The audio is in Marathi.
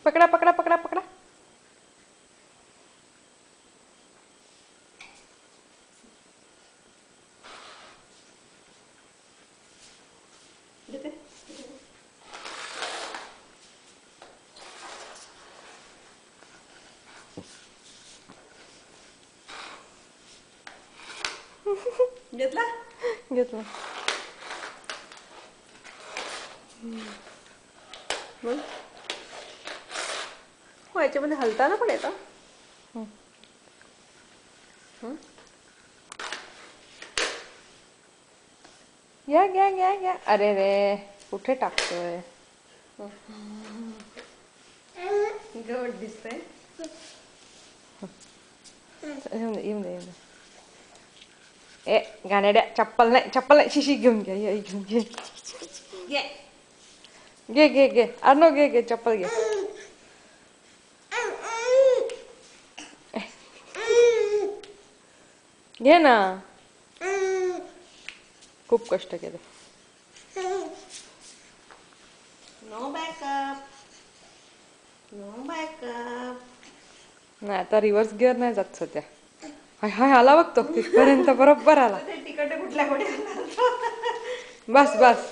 पकडा पकडा पकडा पकडा. घेतला घेतला. बोल. हो याच्यामध्ये हलताना पण येतं. घ्या घ्या घ्या घ्या. अरे रे कुठे टाकतोय. गवत दिसतंय. येऊन दे येऊन दे येऊन दे. ए गाण्याड्या चप्पल नाही चप्पल नाही. शिशी घेऊन घ्या ये घेऊन घे. घे. घे घे घे. अर्नो घे घे चप्पल घे. घे ना. खूप कष्ट केले. No backup. No backup. नाही आता रिव्हर्स गिअर नाही जात सध्या. हाय हाय आला बघतो तिथपर्यंत बरोबर आला. तिकडे कुठल्या कुठे बस बस.